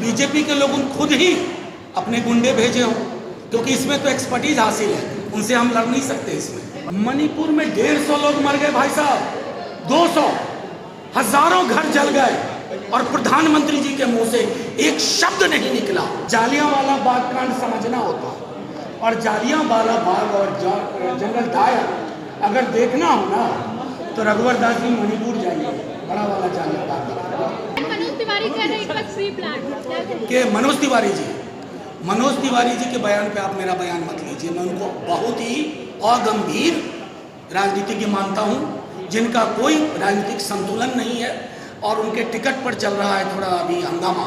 BJP के लोग खुद ही अपने गुंडे भेजे हों, क्योंकि इसमें तो एक्सपर्टीज हासिल है, उनसे हम लड़ नहीं सकते। इसमें मणिपुर में 150 लोग मर गए भाई साहब, 200, हजारों घर जल गए और प्रधानमंत्री जी के मुंह से एक शब्द नहीं निकला। जालियांवाला बाग कांड समझना होता, और जालियांवाला बाग और जनरल डायर अगर देखना हो ना तो रघुवर दास जी मणिपुर जाइए, बड़ा वाला जालियांवाला बाग। मनोज तिवारी कह रहे हैं फ्री प्लान के मनोज तिवारी जी के बयान पे आप मेरा बयान मत लीजिए। मैं उनको बहुत ही अगंभीर राजनीतिज्ञ मानता हूं, जिनका कोई राजनीतिक संतुलन नहीं है, और उनके टिकट पर चल रहा है थोड़ा अभी हंगामा।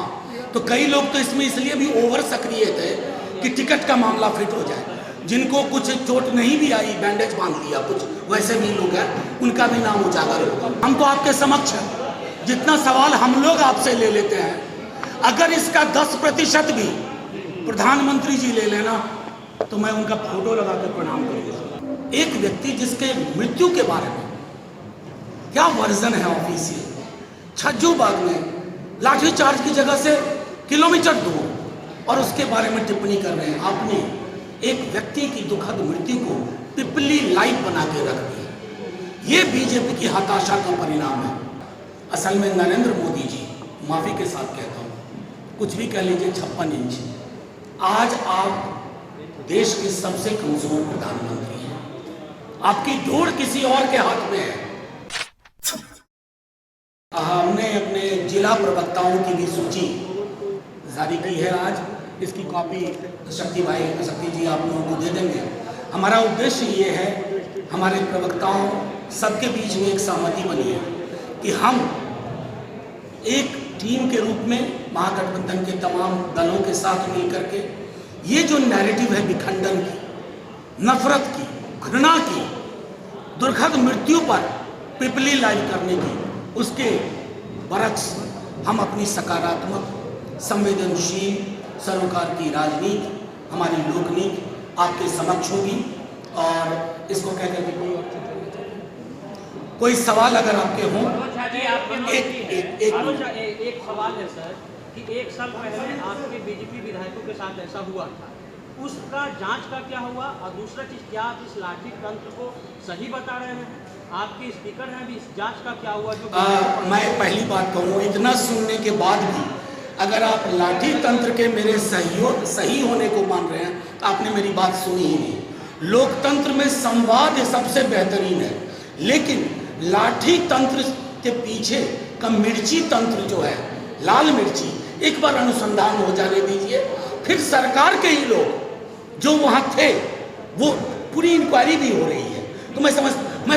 तो कई लोग तो इसमें इसलिए भी ओवर सक्रिय थे कि टिकट का मामला फिट हो जाए। जिनको कुछ चोट नहीं भी आई, बैंडेज बांध लिया, कुछ वैसे भी लोग हैं, उनका भी नाम उजागर होगा। हम तो आपके समक्ष हैं, जितना सवाल हम लोग आपसे ले लेते हैं, अगर इसका 10% भी प्रधानमंत्री जी ले लेना तो मैं उनका फोटो लगा कर प्रणाम करूंगा। एक व्यक्ति जिसके मृत्यु के बारे में क्या वर्जन है ऑफिशियल, छज्जूबाग में लाठीचार्ज की जगह से किलोमीटर दूर, और उसके बारे में टिप्पणी कर रहे हैं। आपने एक व्यक्ति की दुखद मृत्यु को पिपली लाइव बना के रख दिया। ये बीजेपी की हताशा का परिणाम है। असल में नरेंद्र मोदी जी, माफी के साथ कहता हूं, कुछ भी कह लीजिए, 56 इंच, आज आप देश के सबसे कमजोर प्रधानमंत्री हैं। आपकी डोर किसी और के हाथ में है। हमने अपने जिला प्रवक्ताओं की भी सूची जारी की है आज, इसकी कॉपी शक्ति जी आप लोगों को दे देंगे। हमारा उद्देश्य ये है, हमारे प्रवक्ताओं सबके बीच में एक सहमति बनी है कि हम एक टीम के रूप में महागठबंधन के तमाम दलों के साथ मिलकर के ये जो नैरेटिव है विखंडन की, नफरत की, घृणा की, दुर्खद मृत्यु पर पिपली लाइव करने की, उसके बरक्स हम अपनी सकारात्मक, संवेदनशील सरोकार की राजनीति, हमारी लोकनीति आपके समक्ष होगी। और इसको कह करके कोई सवाल अगर आपके हों। एक सवाल है सर कि 1 साल पहले आपके बीजेपी विधायकों के साथ ऐसा हुआ था, उसका जांच का क्या हुआ? और दूसरा चीज, क्या आप इस लाठी तंत्र को सही बता रहे हैं? आपके स्पीकर हैं, अभी इस जांच का क्या हुआ? जो मैं पहली बात कहूँ, इतना सुनने के बाद भी अगर आप लाठी तंत्र के मेरे सही होने को मान रहे हैं तो आपने मेरी बात सुनी ही नहीं। लोकतंत्र में संवाद सबसे बेहतरीन है, लेकिन लाठी तंत्र के पीछे का मिर्ची तंत्र जो है, लाल मिर्ची, एक बार अनुसंधान हो जाने दीजिए। फिर सरकार के ही लोग जो वहाँ थे, वो पूरी इंक्वायरी भी हो रही है। तो मैं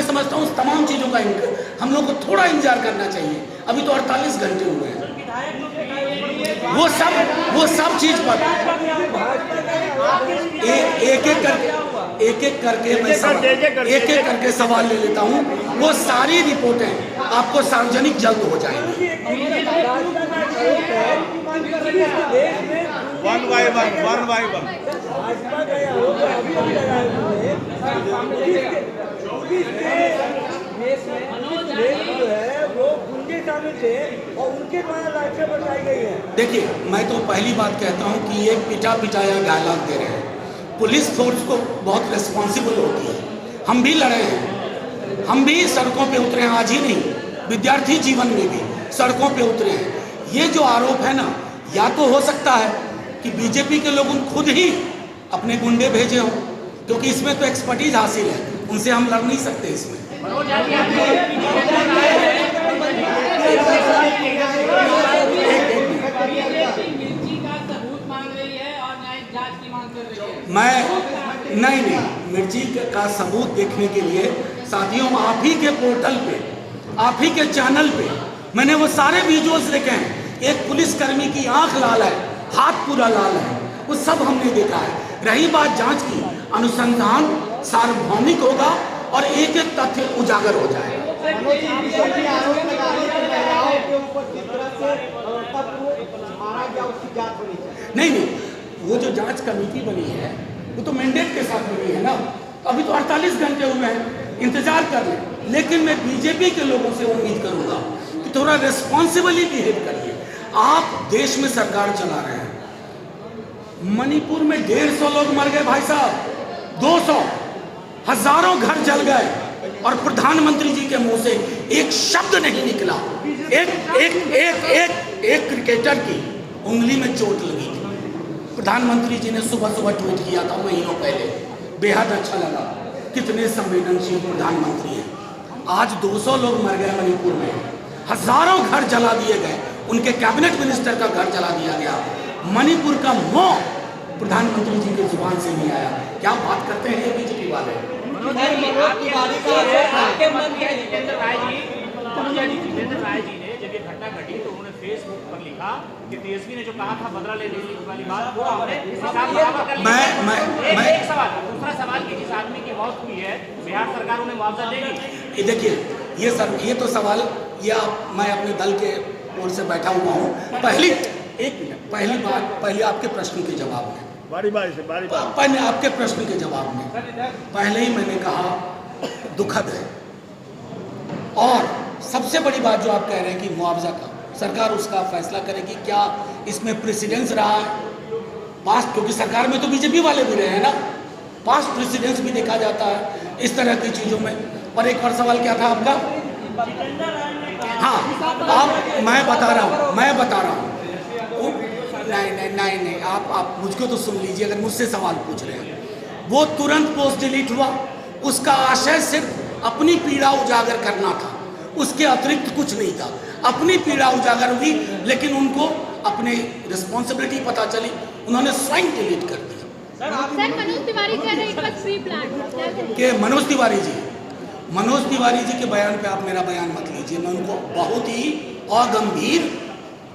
समझता हूँ उस तमाम चीज़ों का हम लोग को थोड़ा इंतजार करना चाहिए। अभी तो 48 घंटे हुए हैं। वो सब चीज पर एक एक करके सवाल ले लेता हूं। वो सारी रिपोर्टें आपको सार्वजनिक जल्द हो जाएंगी। वन बाय वन देखिए, मैं तो पहली बात कहता हूं कि ये पिटा पिटाया डायलॉग दे रहे हैं। पुलिस फोर्स को बहुत रिस्पॉन्सिबल होती है। हम भी लड़े हैं, हम भी सड़कों पे उतरे हैं, आज ही नहीं, विद्यार्थी जीवन में भी सड़कों पे उतरे हैं। ये जो आरोप है ना, या तो हो सकता है कि बीजेपी के लोग खुद ही अपने गुंडे भेजे हों, क्योंकि इसमें तो एक्सपर्टीज हासिल है, उनसे हम लड़ नहीं सकते। इसमें मैं नहीं, मिर्ची का सबूत देखने के लिए साथियों, आप ही के पोर्टल पे, आप ही के चैनल पे मैंने वो सारे विजुअल्स देखे हैं। एक पुलिसकर्मी की आंख लाल है, हाथ पूरा लाल है, वो सब हमने देखा है। रही बात जांच की, अनुसंधान सार्वभौमिक होगा और एक एक तथ्य उजागर हो जाएगा। नहीं, वो जो जांच कमेटी बनी है वो तो मैंडेट के साथ बनी है ना। अभी तो 48 घंटे हुए हैं, इंतजार कर लें। लेकिन मैं बीजेपी के लोगों से उम्मीद करूंगा कि थोड़ा रिस्पॉन्सिबली बिहेव करिए। आप देश में सरकार चला रहे हैं, मणिपुर में 150 लोग मर गए भाई साहब, 200, हजारों घर जल गए और प्रधानमंत्री जी के मुंह से एक शब्द नहीं निकला। एक क्रिकेटर की उंगली में चोट लगी थी, प्रधानमंत्री जी ने सुबह सुबह ट्वीट किया था महीनों पहले, बेहद अच्छा लगा, कितने संवेदनशील प्रधानमंत्री हैं। आज 200 लोग मर गए मणिपुर में, हजारों घर जला दिए गए, उनके कैबिनेट मिनिस्टर का घर जला दिया गया। मणिपुर का मौत प्रधानमंत्री जी की जुबान से नहीं आया। क्या बात करते हैं ये बीजेपी वाले। जितेंद्र राय जी ने जब ये घटना घटी तो उन्होंने फेसबुक पर लिखा कि तेजस्वी ने जो कहा था बदला लेने वाली बात, वो हमने हिसाब बराबर कर लिया। एक सवाल, दूसरा सवाल कि जिस आदमी की मौत हुई है बिहार सरकार उन्हें मुआवजा देगी? देखिए ये तो सवाल मैं अपने दल के ओर से बैठा हुआ हूँ। पहली बात, पहले आपके प्रश्न के जवाब में, पहले आपके प्रश्न के जवाब में पहले ही मैंने कहा दुखद है। और सबसे बड़ी बात जो आप कह रहे हैं कि मुआवजा का सरकार उसका फैसला करेगी, क्या इसमें प्रेसिडेंस रहा है पास्ट, क्योंकि सरकार में तो बीजेपी वाले भी रहे हैं ना, पास्ट प्रेसिडेंस भी देखा जाता है इस तरह की चीज़ों में। और एक और सवाल क्या था आपका? हाँ, आप मैं बता रहा हूँ नहीं, आप मुझको तो सुन लीजिए, अगर मुझसे सवाल पूछ रहे हैं। वो तुरंत पोस्ट डिलीट हुआ, उसका आशय सिर्फ अपनी पीड़ा उजागर करना था, उसके अतिरिक्त कुछ नहीं था। अपनी पीड़ा उजागर हुई, लेकिन उनको अपनी रिस्पॉन्सिबिलिटी पता चली, उन्होंने स्वयं डिलीट कर दिया। सर, मनोज तिवारी कह रहे हैं एक बार फ्री प्लान के मनोज तिवारी जी के बयान पे आप मेरा बयान मत लीजिए। मैं उनको बहुत ही अगंभीर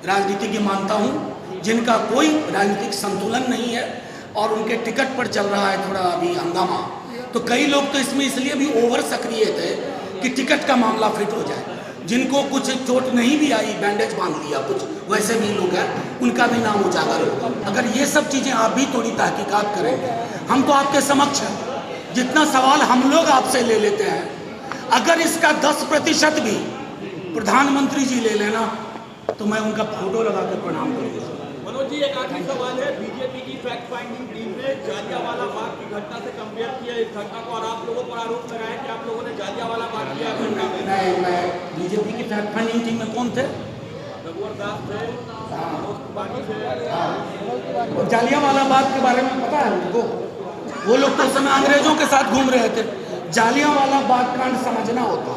राजनीतिज्ञ मानता हूँ, जिनका कोई राजनीतिक संतुलन नहीं है, और उनके टिकट पर चल रहा है थोड़ा अभी हंगामा। तो कई लोग तो इसमें इसलिए भी ओवर सक्रिय थे कि टिकट का मामला फिट हो जाए। जिनको कुछ चोट नहीं भी आई, बैंडेज बांध लिया, कुछ वैसे भी लोग हैं, उनका भी नाम उजागर होगा। अगर ये सब चीज़ें आप भी थोड़ी तहकीकात करेंगे, हम तो आपके समक्ष हैं, जितना सवाल हम लोग आपसे ले लेते हैं, अगर इसका 10% भी प्रधानमंत्री जी ले लेना तो मैं उनका फोटो लगा कर प्रणाम करूँगा। मनोज जी, एक आखिरी सवाल है। बीजेपी की फैक्ट फाइंडिंग टीम ने जालियांवाला बाग की घटना से कंपेयर किया इस घटना को, और आप लोगों पर आरोप लगाया कि आप लोगों ने जालियांवाला बाग किया घटना में। मैं बीजेपी की फैक्ट फाइंडिंग टीम में कौन थे? रघुवर दास थे, मनोज तिवारी थे। जालियांवाला बाग के बारे में पता है उनको? वो लोग तो उस समय अंग्रेजों के साथ घूम रहे थे। जालियांवाला बाग कांड समझना होता,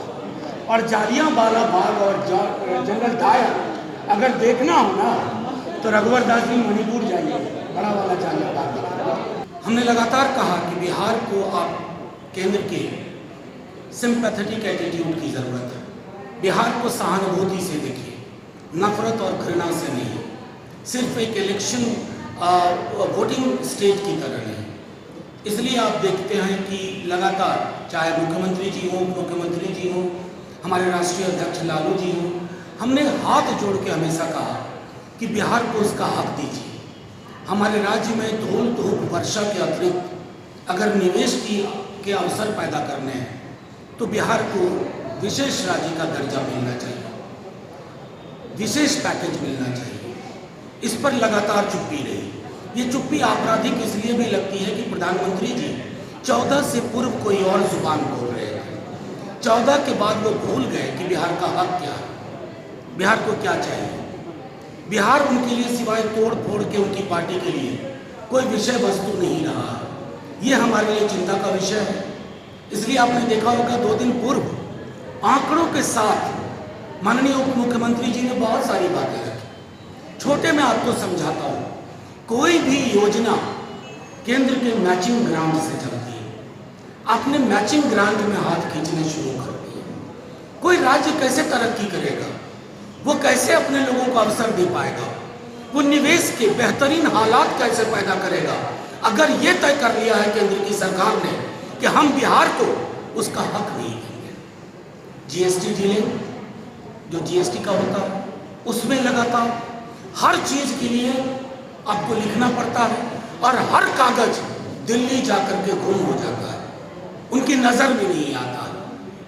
और जालियांवाला बाग और जनरल डायर अगर देखना हो ना तो रघुवर दास जी मणिपुर जाइए, बड़ा वाला जालियांवाला। हमने लगातार कहा कि बिहार को आप केंद्र के सिंपैथेटिक एटीट्यूड की ज़रूरत है। बिहार को सहानुभूति से देखिए, नफरत और घृणा से नहीं, सिर्फ एक इलेक्शन वोटिंग स्टेट की तरह नहीं। इसलिए आप देखते हैं कि लगातार चाहे मुख्यमंत्री जी हों, मुख्यमंत्री जी हों, हमारे राष्ट्रीय अध्यक्ष लालू जी हों, हमने हाथ जोड़ के हमेशा कहा कि बिहार को उसका हक दीजिए। हमारे राज्य में धूल धूप वर्षा के अतिरिक्त अगर निवेश के अवसर पैदा करने हैं तो बिहार को विशेष राज्य का दर्जा मिलना चाहिए, विशेष पैकेज मिलना चाहिए। इस पर लगातार चुप्पी रही। ये चुप्पी आपराधिक इसलिए भी लगती है कि प्रधानमंत्री जी 14 से पूर्व कोई और जुबान बोल रहे थे, 14 के बाद वो भूल गए कि बिहार का हक क्या है, बिहार को क्या चाहिए। बिहार उनके लिए सिवाय तोड़ फोड़ के उनकी पार्टी के लिए कोई विषय वस्तु नहीं रहा है। ये हमारे लिए चिंता का विषय है। इसलिए आपने देखा होगा 2 दिन पूर्व आंकड़ों के साथ माननीय उप मुख्यमंत्री जी ने बहुत सारी बातें रखी। छोटे में आपको समझाता हूँ, कोई भी योजना केंद्र के मैचिंग ग्रांट से चलती है। आपने मैचिंग ग्रांट में हाथ खींचने शुरू कर दिए। कोई राज्य कैसे तरक्की करेगा, वो कैसे अपने लोगों को अवसर दे पाएगा, वो निवेश के बेहतरीन हालात कैसे पैदा करेगा, अगर ये तय कर लिया है केंद्र की सरकार ने कि हम बिहार को उसका हक नहीं देंगे। जीएसटी डीलिंग जो जीएसटी का होता है, उसमें लगातार हर चीज के लिए आपको लिखना पड़ता है, और हर कागज दिल्ली जाकर के गुम हो जाता है, उनकी नजर में नहीं आता।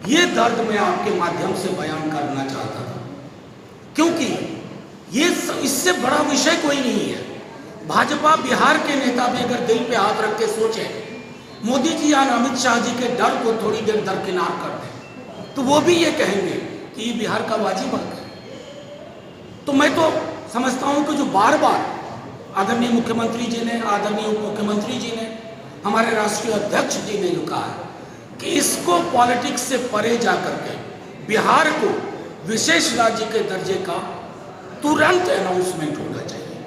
ये दर्द मैं आपके माध्यम से बयान करना चाहता था, क्योंकि इससे बड़ा विषय कोई नहीं है। भाजपा बिहार के नेता भी अगर दिल पे हाथ रख के सोचे मोदी जी या अमित शाह जी के डर को थोड़ी देर दरकिनार कर दें तो वो भी ये कहेंगे कि ये बिहार का वाजिब हक है। तो मैं तो समझता हूं कि जो बार बार आदरणीय मुख्यमंत्री जी ने, आदरणीय उप मुख्यमंत्री जी ने, हमारे राष्ट्रीय अध्यक्ष जी ने जो कहा है कि इसको पॉलिटिक्स से परे जाकर के बिहार को विशेष राज्य के दर्जे का तुरंत अनाउंसमेंट होना चाहिए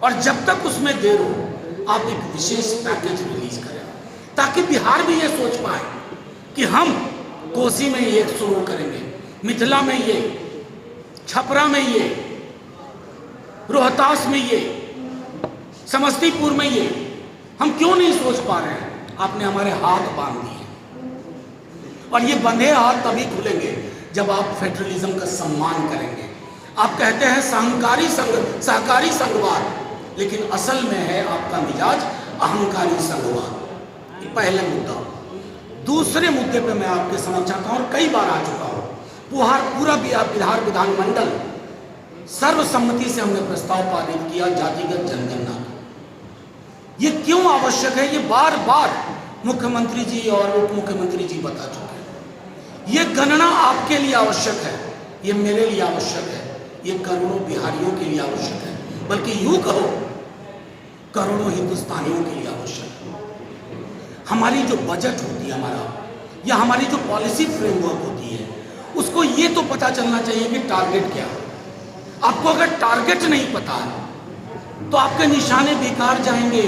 और जब तक उसमें देर हो आप एक विशेष पैकेज रिलीज करें ताकि बिहार भी ये सोच पाए कि हम कोसी में ये शुरू करेंगे, मिथिला में ये, छपरा में ये, रोहतास में ये, समस्तीपुर में ये, हम क्यों नहीं सोच पा रहे हैं? आपने हमारे हाथ बांध दिए और ये बंधे हाथ तभी खुलेंगे जब आप फेडरलिज्म का सम्मान करेंगे। आप कहते हैं सहकारी संघवाद, लेकिन असल में है आपका मिजाज अहंकारी संघवाद। ये पहले मुद्दा। दूसरे मुद्दे पे मैं आपके समझ आता हूं और कई बार आ चुका हूं, पूरा बिहार विधानमंडल सर्वसम्मति से हमने प्रस्ताव पारित किया जातिगत जनगणना। ये क्यों आवश्यक है? ये बार बार मुख्यमंत्री जी और उप मुख्यमंत्री जी बता चुके हैं। ये गणना आपके लिए आवश्यक है, ये मेरे लिए आवश्यक है, ये करोड़ों बिहारियों के लिए आवश्यक है, बल्कि यूं कहो करोड़ों हिंदुस्तानियों के लिए आवश्यक है। हमारी जो बजट होती है हमारा, या हमारी जो पॉलिसी फ्रेमवर्क होती है, उसको ये तो पता चलना चाहिए कि टारगेट क्या है। आपको अगर टारगेट नहीं पता है तो आपके निशाने बेकार जाएंगे,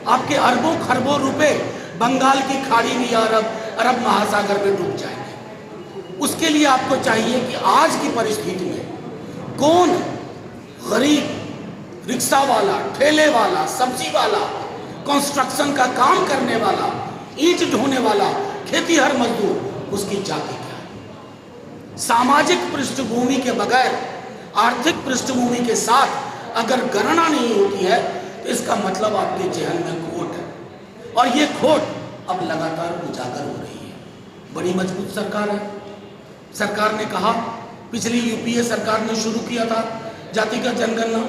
आपके अरबों खरबों रुपए बंगाल की खाड़ी में या अरब महासागर में डूब जाएंगे। उसके लिए आपको चाहिए कि आज की परिस्थिति में कौन गरीब, रिक्शा वाला, ठेले वाला, सब्जी वाला, कंस्ट्रक्शन का काम करने वाला, ईंट ढोने वाला, खेतीहर मजदूर, उसकी जाति क्या है। सामाजिक पृष्ठभूमि के बगैर, आर्थिक पृष्ठभूमि के साथ अगर गणना नहीं होती है तो इसका मतलब आपके जहन में खोट है और ये खोट अब लगातार उजागर हो रही है। बड़ी मजबूत सरकार है। सरकार ने कहा, पिछली यूपीए सरकार ने शुरू किया था जातिगत जनगणना,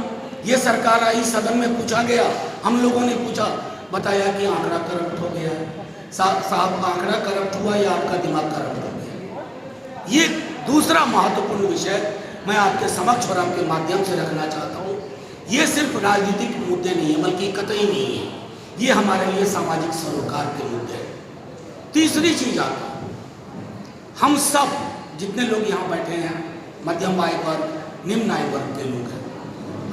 ये सरकार आई, सदन में पूछा गया, हम लोगों ने पूछा, बताया कि आंकड़ा करप्ट हो गया है। साहब आंकड़ा करप्ट हुआ या आपका दिमाग करप्ट हो गया? ये दूसरा महत्वपूर्ण विषय मैं आपके समक्ष और आपके माध्यम से रखना चाहता हूँ। ये सिर्फ राजनीतिक मुद्दे नहीं है, बल्कि कतई नहीं है, ये हमारे लिए सामाजिक सरोकार के मुद्दे हैं। तीसरी चीज आता, हम सब जितने लोग यहाँ बैठे हैं, मध्यम आय वर्ग, निम्न आय वर्ग के लोग हैं,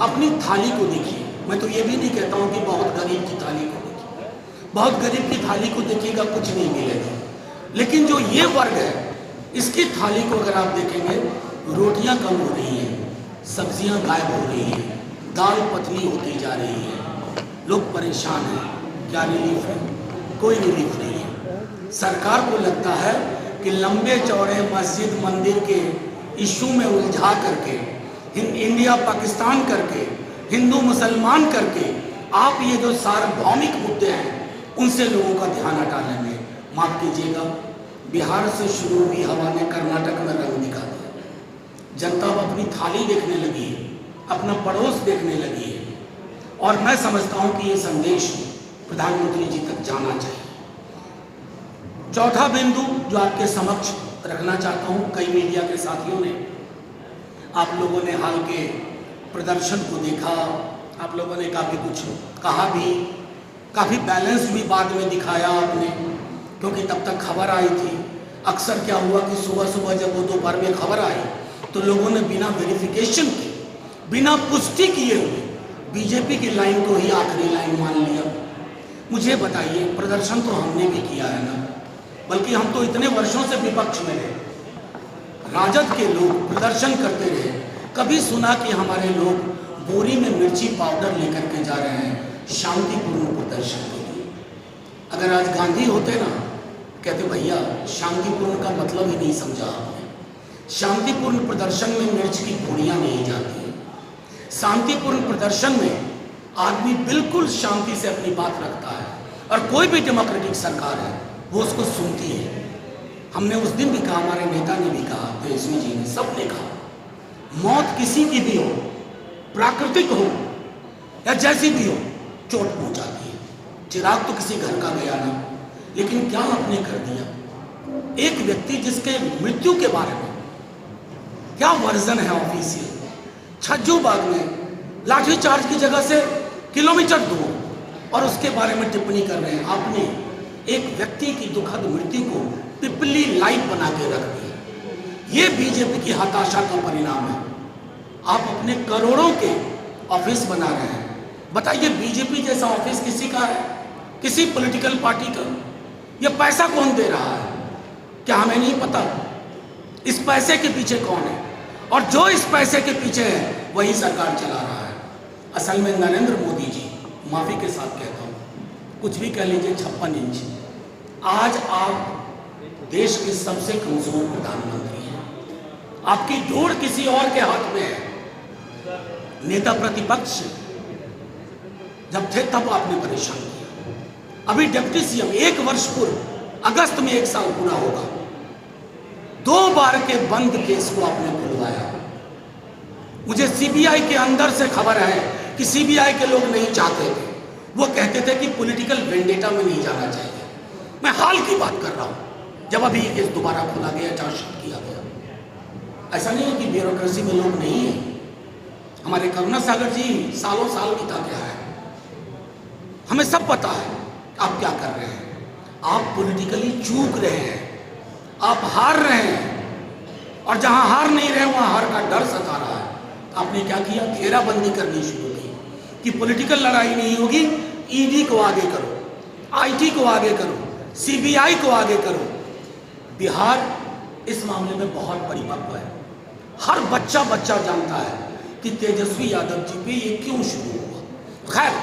अपनी थाली को देखिए। मैं तो ये भी नहीं कहता हूँ कि बहुत गरीब की थाली को देखिए, बहुत गरीब की थाली को देखिएगा कुछ नहीं मिलेगा, लेकिन जो ये वर्ग है इसकी थाली को अगर आप देखेंगे, रोटियां कम हो रही हैं, सब्जियां गायब हो रही हैं, दाल पतली होती जा रही है, लोग परेशान हैं। क्या रिलीफ है? कोई रिलीफ नहीं है। सरकार को लगता है कि लंबे चौड़े मस्जिद मंदिर के इशू में उलझा करके, इंडिया पाकिस्तान करके, हिंदू मुसलमान करके, आप ये जो सार्वभौमिक मुद्दे हैं उनसे लोगों का ध्यान हटा लेंगे। माफ कीजिएगा, बिहार से शुरू हुई हवा ने कर्नाटक में रंग दिखा दिया। जनता अब अपनी थाली देखने लगी है, अपना पड़ोस देखने लगी है, और मैं समझता हूं कि ये संदेश प्रधानमंत्री जी तक जाना चाहिए। चौथा बिंदु जो आपके समक्ष रखना चाहता हूं, कई मीडिया के साथियों ने, आप लोगों ने हाल के प्रदर्शन को देखा, आप लोगों ने काफ़ी कुछ कहा भी, काफ़ी बैलेंस भी बाद में दिखाया आपने, क्योंकि तब तक खबर आई थी। अक्सर क्या हुआ कि सुबह सुबह जब वो दोपहर में खबर आई तो लोगों ने बिना वेरिफिकेशन के, बिना पुष्टि किए हुए बीजेपी की लाइन को ही आखिरी लाइन मान लिया। मुझे बताइए, प्रदर्शन तो हमने भी किया है ना, बल्कि हम तो इतने वर्षों से विपक्ष में रहे, राजद के लोग प्रदर्शन करते रहे, कभी सुना कि हमारे लोग बोरी में मिर्ची पाउडर लेकर के जा रहे हैं शांतिपूर्ण प्रदर्शन के लिए? अगर आज गांधी होते ना, कहते भैया शांतिपूर्ण का मतलब ही नहीं समझा आपने। शांतिपूर्ण प्रदर्शन में मिर्च की गोलियां नहीं जाती हैं। शांतिपूर्ण प्रदर्शन में आदमी बिल्कुल शांति से अपनी बात रखता है, और कोई भी डेमोक्रेटिक सरकार है वो उसको सुनती है। हमने उस दिन भी कहा, हमारे नेता ने भी कहा, तेजस्वी जी ने, सबने कहा, मौत किसी की भी हो प्राकृतिक हो या जैसी भी हो, चोट पहुंचाती है। चिराग तो किसी घर का गया नहीं, लेकिन क्या आपने कर दिया। एक व्यक्ति जिसके मृत्यु के बारे में क्या वर्जन है ऑफिशियल, छज्जू बाग में लाठीचार्ज की जगह से किलोमीटर दूर, और उसके बारे में टिप्पणी कर रहे हैं। आपने एक व्यक्ति की दुखद मृत्यु को पिपली लाइव बना के रख दिया। ये बीजेपी की हताशा का परिणाम है। आप अपने करोड़ों के ऑफिस बना रहे हैं। बताइए, बीजेपी जैसा ऑफिस किसी का है? किसी पॉलिटिकल पार्टी का? ये पैसा कौन दे रहा है? क्या हमें नहीं पता इस पैसे के पीछे कौन है? और जो इस पैसे के पीछे है वही सरकार चला रहा है। असल में नरेंद्र मोदी जी, माफी के साथ कहता हूं, कुछ भी कह लीजिए, 56 इंच। आज आप देश के सबसे कमजोर प्रधानमंत्री हैं। आपकी डोर किसी और के हाथ में है। नेता प्रतिपक्ष जब थे तब आपने परेशान किया। अभी डिप्टी सीएम 1 वर्ष पूर्व, अगस्त में 1 साल पूरा होगा, 2 बार के बंद केस को आपने खुलवाया। मुझे सीबीआई के अंदर से खबर है कि सीबीआई के लोग नहीं चाहते थे। वो कहते थे कि पॉलिटिकल वेंडेटा में नहीं जाना चाहिए। मैं हाल की बात कर रहा हूं, जब अभी ये केस दोबारा खोला गया, चार्जशीट किया गया। ऐसा नहीं है कि ब्यूरोक्रेसी में लोग नहीं है। हमारे करुणा सागर जी सालों साल बीता गया है, हमें सब पता है आप क्या कर रहे हैं। आप पॉलिटिकली चूक रहे हैं, आप हार रहे हैं, और जहां हार नहीं रहे वहां हार का डर सता रहा है। आपने क्या किया? घेराबंदी करनी शुरू की कि पॉलिटिकल लड़ाई नहीं होगी, ईडी को आगे करो, आईटी को आगे करो, सीबीआई को आगे करो। बिहार इस मामले में बहुत परिपक्व है। हर बच्चा जानता है कि तेजस्वी यादव जी पे ये क्यों शुरू हुआ। खैर,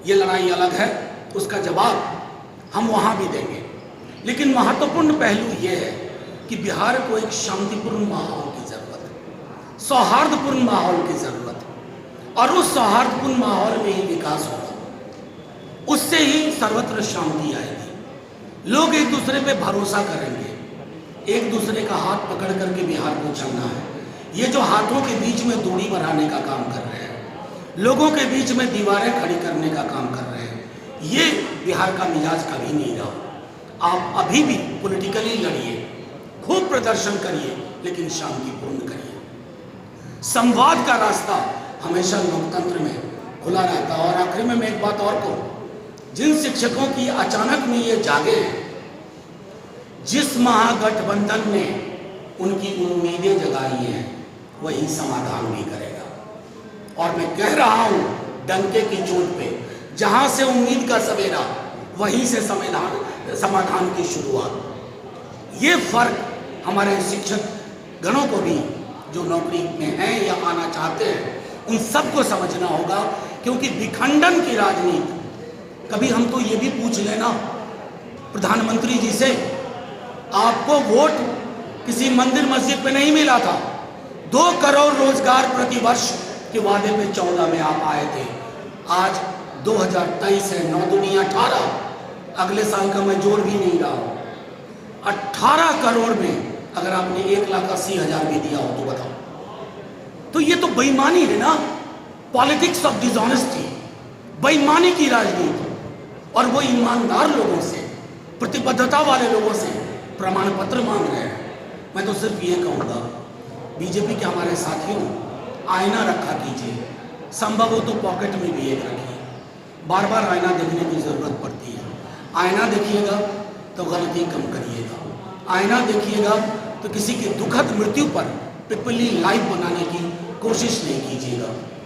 ये लड़ाई अलग है, उसका जवाब हम वहां भी देंगे। लेकिन महत्वपूर्ण पहलू यह है कि बिहार को एक शांतिपूर्ण माहौल की जरूरत है, सौहार्दपूर्ण माहौल की जरूरत है, और उस सौहार्दपूर्ण माहौल में ही विकास होगा। उससे ही सर्वत्र शांति आएगी। लोग एक दूसरे पे भरोसा करेंगे। एक दूसरे का हाथ पकड़ करके बिहार को चलना है। ये जो हाथों के बीच में दूरी बढ़ाने का काम कर रहे हैं, लोगों के बीच में दीवारें खड़ी करने का काम कर रहे हैं, ये बिहार का मिजाज कभी नहीं रहा। आप अभी भी पॉलिटिकली लड़िए, खूब प्रदर्शन करिए, लेकिन शांतिपूर्ण करिए। संवाद का रास्ता हमेशा लोकतंत्र में खुला रहता है। और आखिर में मैं एक बात और कहूं, जिन शिक्षकों की अचानक में ये जागे हैं, जिस महागठबंधन ने उनकी उम्मीदें जगाई हैं, वही समाधान भी करेगा। और मैं कह रहा हूं डंके की चोट पे, जहां से उम्मीद का सवेरा, वहीं से समाधान की शुरुआत। ये फर्क हमारे शिक्षक गणों को भी, जो नौकरी में हैं या आना चाहते हैं, उन सबको समझना होगा। क्योंकि विखंडन की राजनीति, कभी हम तो ये भी पूछ लेना प्रधानमंत्री जी से, आपको वोट किसी मंदिर मस्जिद पे नहीं मिला था। 2 करोड़ रोजगार प्रतिवर्ष के वादे पे 14 में आप आए थे। आज 2023 है, 9 दूनी 18, अगले साल का मैं जोड़ भी नहीं रहा हूं। 18 करोड़ में अगर आपने 1,80,000 भी दिया हो तो बताओ, तो ये तो बेईमानी है ना। पॉलिटिक्स ऑफ डिसऑनेस्टी, बेईमानी की राजनीति। और वो ईमानदार लोगों से, प्रतिबद्धता वाले लोगों से प्रमाण पत्र मांग रहे हैं। मैं तो सिर्फ ये कहूँगा, बीजेपी के हमारे साथियों, आईना रखा कीजिए। संभव हो तो पॉकेट में भी एक रखिए। बार बार आईना देखने की ज़रूरत पड़ती है। आईना देखिएगा तो गलती कम करिएगा। आईना देखिएगा तो किसी की दुखद मृत्यु पर पिपली लाइव बनाने की कोशिश नहीं कीजिएगा।